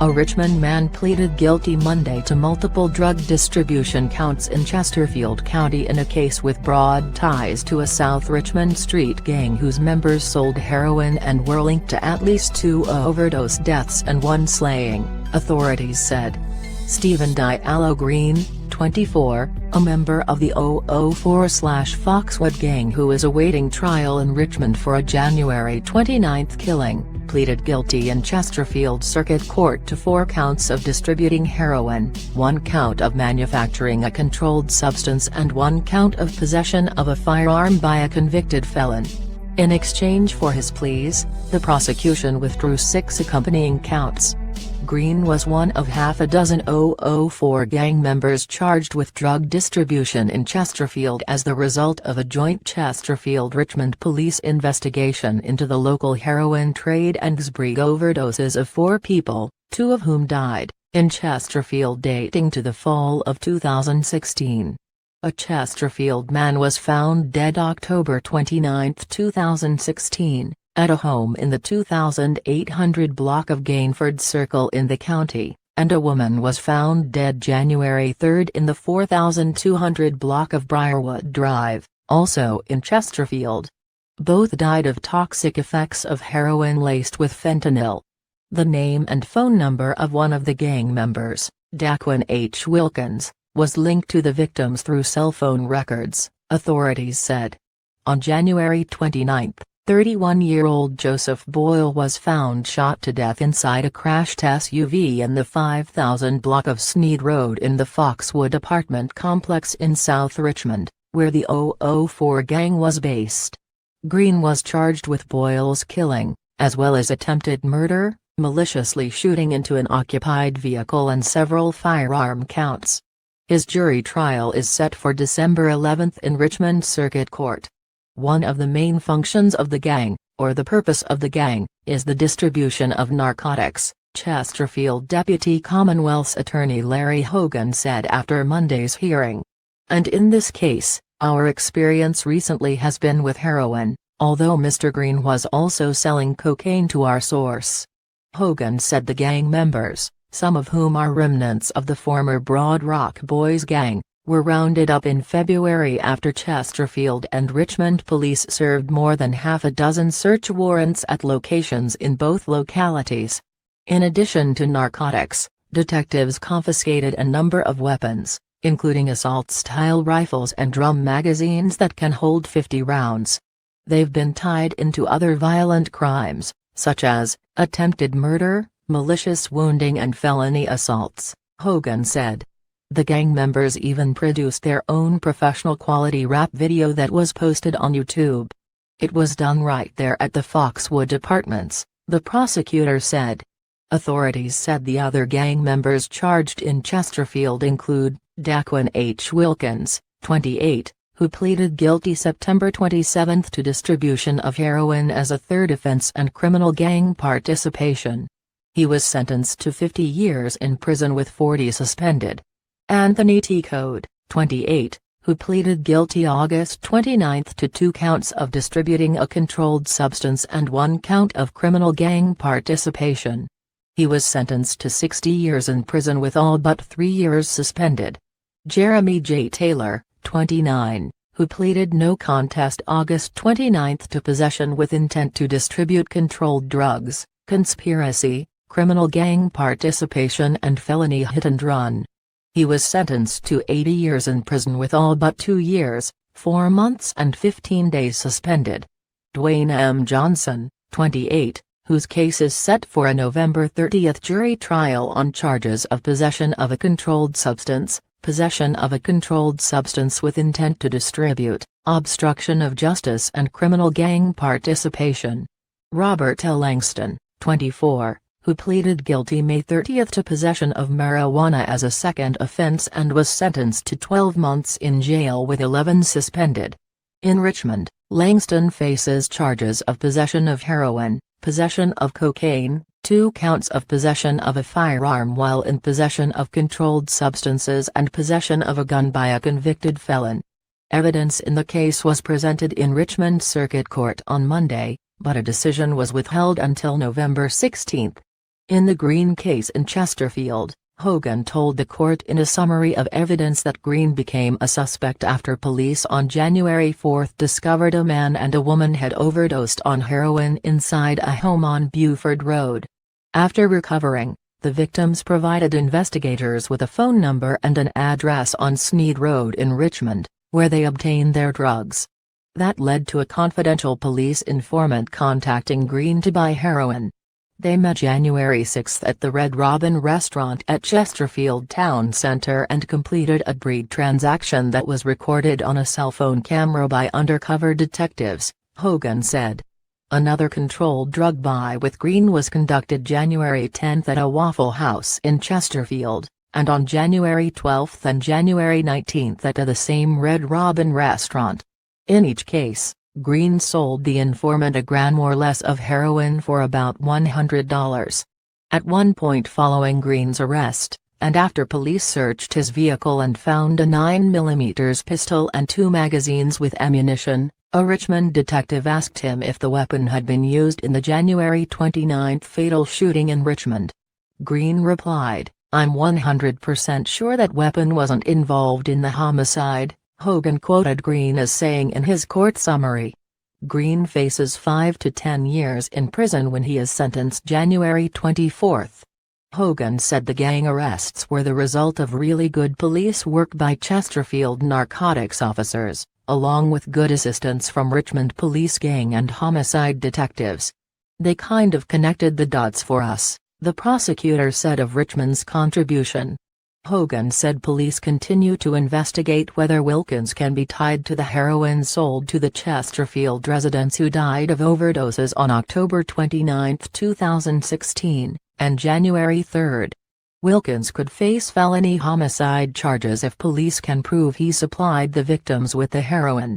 A Richmond man pleaded guilty Monday to multiple drug distribution counts in Chesterfield County in a case with broad ties to a South Richmond street gang whose members sold heroin and were linked to at least 2 overdose deaths and 1 slaying, authorities said. Stephen Diallo Green, 24, a member of the 004/Foxwood gang who is awaiting trial in Richmond for a January 29 killing, pleaded guilty in Chesterfield Circuit Court to 4 counts of distributing heroin, 1 count of manufacturing a controlled substance and 1 count of possession of a firearm by a convicted felon. In exchange for his pleas, the prosecution withdrew 6 accompanying counts. Green was one of half a dozen 004 gang members charged with drug distribution in Chesterfield as the result of a joint Chesterfield-Richmond police investigation into the local heroin trade and spree overdoses of 4 people, 2 of whom died, in Chesterfield dating to the fall of 2016. A Chesterfield man was found dead October 29, 2016. At a home in the 2800 block of Gainford Circle in the county, and a woman was found dead January 3 in the 4200 block of Briarwood Drive, also in Chesterfield. Both died of toxic effects of heroin laced with fentanyl. The name and phone number of one of the gang members, Daquan H. Wilkins, was linked to the victims through cell phone records, authorities said. On January 29, 31-year-old Joseph Boyle was found shot to death inside a crashed SUV in the 5000 block of Sneed Road in the Foxwood apartment complex in South Richmond, where the 004 gang was based. Green was charged with Boyle's killing, as well as attempted murder, maliciously shooting into an occupied vehicle and several firearm counts. His jury trial is set for December 11 in Richmond Circuit Court. One of the main functions of the gang, or the purpose of the gang, is the distribution of narcotics, Chesterfield Deputy Commonwealth's Attorney Larry Hogan said after Monday's hearing. And in this case, our experience recently has been with heroin, although Mr. Green was also selling cocaine to our source. Hogan said the gang members, some of whom are remnants of the former Broad Rock Boys gang, were rounded up in February after Chesterfield and Richmond police served more than half a dozen search warrants at locations in both localities. In addition to narcotics, detectives confiscated a number of weapons, including assault-style rifles and drum magazines that can hold 50 rounds. They've been tied into other violent crimes, such as attempted murder, malicious wounding and felony assaults, Hogan said. The gang members even produced their own professional quality rap video that was posted on YouTube. It was done right there at the Foxwood Apartments, the prosecutor said. Authorities said the other gang members charged in Chesterfield include Daquan H. Wilkins, 28, who pleaded guilty September 27 to distribution of heroin as a third offense and criminal gang participation. He was sentenced to 50 years in prison with 40 suspended. Anthony T. Code, 28, who pleaded guilty August 29 to 2 counts of distributing a controlled substance and 1 count of criminal gang participation. He was sentenced to 60 years in prison with all but 3 years suspended. Jeremy J. Taylor, 29, who pleaded no contest August 29 to possession with intent to distribute controlled drugs, conspiracy, criminal gang participation and felony hit and run. He was sentenced to 80 years in prison with all but 2 years, 4 months and 15 days suspended. Dwayne M. Johnson, 28, whose case is set for a November 30 jury trial on charges of possession of a controlled substance, possession of a controlled substance with intent to distribute, obstruction of justice and criminal gang participation. Robert L. Langston, 24, who pleaded guilty May 30 to possession of marijuana as a second offense and was sentenced to 12 months in jail with 11 suspended. In Richmond, Langston faces charges of possession of heroin, possession of cocaine, 2 counts of possession of a firearm while in possession of controlled substances and possession of a gun by a convicted felon. Evidence in the case was presented in Richmond Circuit Court on Monday, but a decision was withheld until November 16. In the Green case in Chesterfield, Hogan told the court in a summary of evidence that Green became a suspect after police on January 4 discovered a man and a woman had overdosed on heroin inside a home on Beaufort Road. After recovering, the victims provided investigators with a phone number and an address on Sneed Road in Richmond, where they obtained their drugs. That led to a confidential police informant contacting Green to buy heroin. They met January 6 at the Red Robin restaurant at Chesterfield Town Centre and completed a breed transaction that was recorded on a cell phone camera by undercover detectives, Hogan said. Another controlled drug buy with Green was conducted January 10 at a Waffle House in Chesterfield, and on January 12 and January 19 at the same Red Robin restaurant. In each case, Green sold the informant a gram or less of heroin for about $100. At one point following Green's arrest, and after police searched his vehicle and found a 9mm pistol and 2 magazines with ammunition, a Richmond detective asked him if the weapon had been used in the January 29 fatal shooting in Richmond. Green replied, "I'm 100% sure that weapon wasn't involved in the homicide," Hogan quoted Green as saying in his court summary. Green faces 5 to 10 years in prison when he is sentenced January 24. Hogan said the gang arrests were the result of really good police work by Chesterfield narcotics officers, along with good assistance from Richmond police gang and homicide detectives. "They kind of connected the dots for us," the prosecutor said of Richmond's contribution. Hogan said police continue to investigate whether Wilkins can be tied to the heroin sold to the Chesterfield residents who died of overdoses on October 29, 2016, and January 3. Wilkins could face felony homicide charges if police can prove he supplied the victims with the heroin.